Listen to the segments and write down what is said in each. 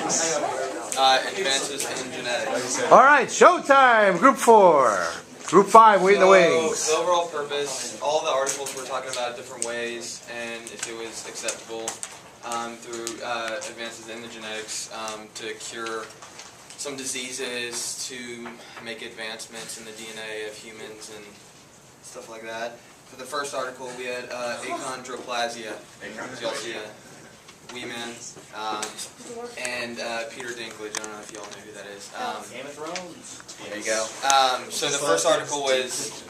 Advances in genetics. All right, showtime. Group 4. Group 5, wait in the wings. The overall purpose, all the articles were talking about different ways and if it was acceptable through advances in the genetics to cure some diseases, to make advancements in the DNA of humans and stuff like that. For the first article, we had achondroplasia. Y'all see a wee man. And Peter Dinklage. I don't know if y'all know who that is. Game of Thrones. There you go. So the first article was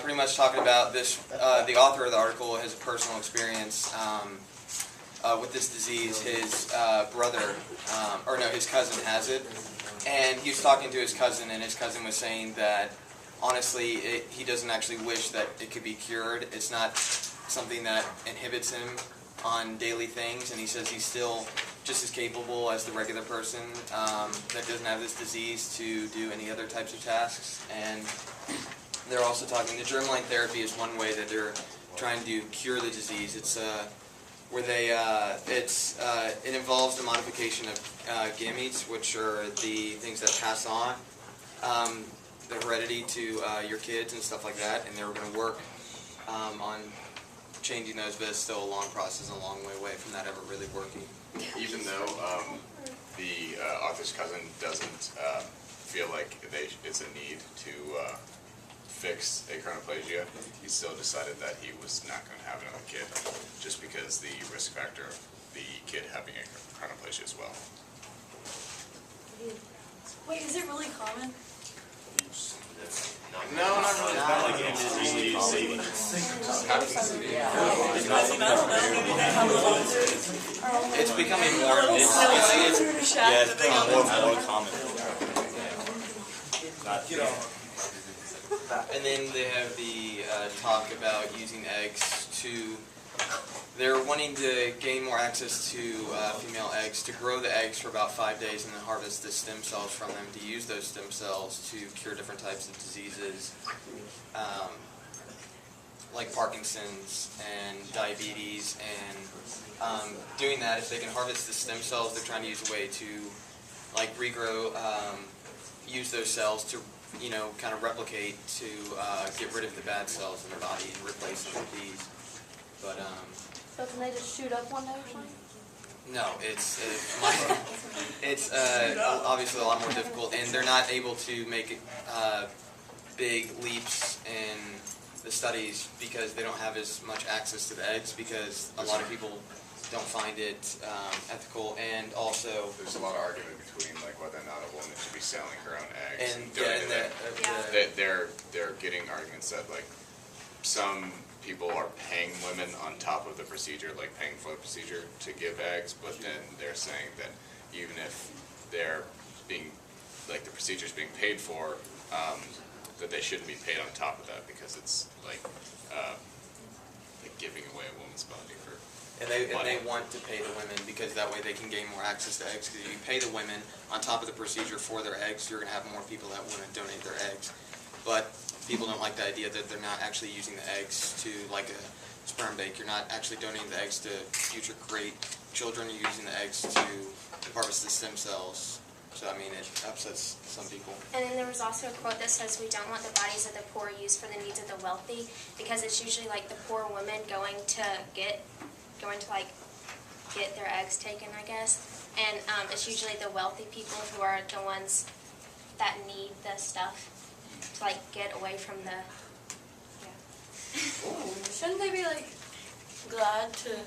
pretty much talking about this. The author of the article has a personal experience with this disease. His brother, or no, his cousin has it. And he was talking to his cousin, and his cousin was saying that honestly, he doesn't actually wish that it could be cured. It's not something that inhibits him on daily things, and he says he's still just as capable as the regular person that doesn't have this disease to do any other types of tasks. And they're also talking, the germline therapy is one way that they're trying to cure the disease. It's where they it involves the modification of gametes, which are the things that pass on the heredity to your kids and stuff like that, and they were going to work on changing those, but it's still a long process and a long way away from that ever really working. Even though the author's cousin doesn't feel like it's a need to fix achondroplasia, he still decided that he was not going to have another kid, just because the risk factor of the kid having achondroplasia as well. Wait, is it really common? No, not really. It's not like it's becoming more more common. And then they have the talk about using eggs to, they're wanting to gain more access to female eggs, to grow the eggs for about 5 days and then harvest the stem cells from them, to use those stem cells to cure different types of diseases like Parkinson's and diabetes. And doing that, if they can harvest the stem cells, they're trying to use a way to like regrow, use those cells to, you know, kind of replicate to get rid of the bad cells in their body and replace them with these. But So can they just shoot up one day or something? no, it's obviously a lot more difficult, and they're not able to make big leaps in the studies because they don't have as much access to the eggs, because a lot of people don't find it ethical, and also there's a lot of argument between like whether or not a woman should be selling her own eggs. And they're getting arguments that like some people are paying women on top of the procedure, like paying for the procedure to give eggs, but then they're saying that even if they're being, like the procedure's being paid for, that they shouldn't be paid on top of that because it's like giving away a woman's body for money. And they want to pay the women because that way they can gain more access to eggs. Because if you pay the women on top of the procedure for their eggs, you're going to have more people that want to donate their eggs. But people don't like the idea that they're not actually using the eggs to, like a sperm bank, you're not actually donating the eggs to future great children, you're using the eggs to harvest the stem cells. So, I mean, it upsets some people. And then there was also a quote that says, we don't want the bodies of the poor used for the needs of the wealthy, because it's usually like the poor women going to get their eggs taken, I guess. And it's usually the wealthy people who are the ones that need the stuff to like get away from the, Shouldn't they be like glad to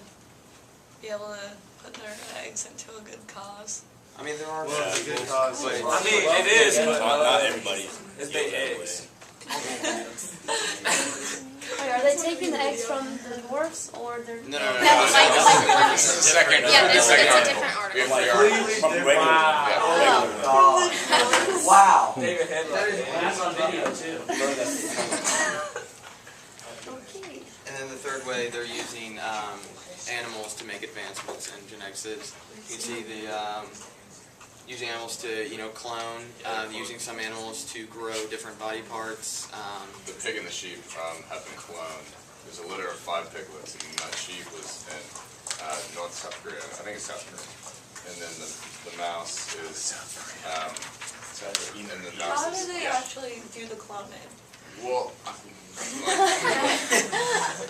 be able to put their eggs into a good cause? I mean, there are good people, cause. but I mean, it is. Not everybody. It's the eggs. Wait, are they taking the eggs from the dwarfs or they're... No. Second. yeah, it's a different article. From regular. Wow. David Headlight. That's on video too. Okay. And then the third way, they're using animals to make advancements in genetics. You can see the using animals to, clone, using some animals to grow different body parts. The pig and the sheep have been cloned. There's a litter of 5 piglets, and that sheep was in South Korea. I think it's South Korea. and then the mouse is, and the How mouse do is, they yeah. actually do the cloning? Well,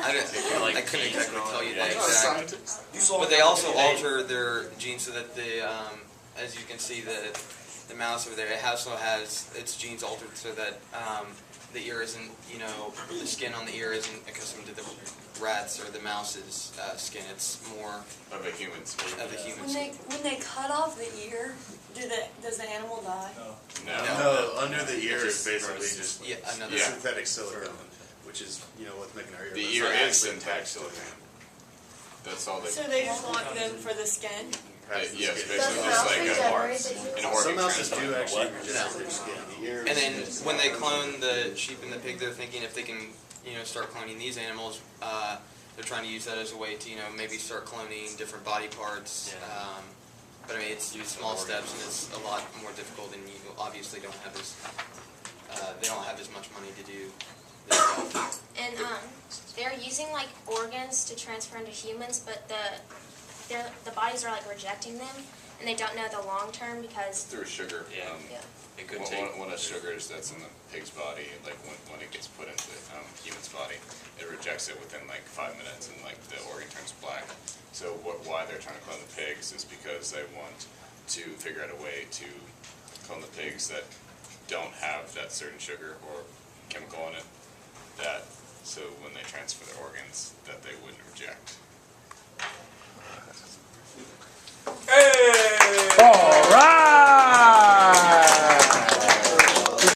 I couldn't exactly tell you that I'm not a exact. scientist. But they also alter their genes so that as you can see, the mouse over there, it also has its genes altered so that the ear isn't, the skin on the ear isn't accustomed to the rat's or the mouse's skin. It's more Of a human species. of the human skin. When they cut off the ear, does the animal die? No. No, under the ear is basically just Yeah, another. Yeah. synthetic silicone, which is, what's making our ear. The It's ear not is actually synthetic silicone. That's all they. So they just want them for the skin? past the Yes, skin. basically just like an organ Some mouses transplant. do actually regenerate their skin. The ear And then is when they clone the sheep and the pig, they're thinking if they can, start cloning these animals, they're trying to use that as a way to, maybe start cloning different body parts. But I mean, it's small steps and it's a lot more difficult, and you obviously don't have they don't have as much money to do this stuff. And they're using like organs to transfer into humans, but the bodies are like rejecting them, and they don't know the long term because Through sugar. Yeah. yeah. It could take. One of the sugars that's in the pig's body, like when it gets put into the human's body, it rejects it within like 5 minutes, and like the organ turns black. So why they're trying to clone the pigs is because they want to figure out a way to clone the pigs that don't have that certain sugar or chemical in it, so when they transfer their organs, that they wouldn't reject.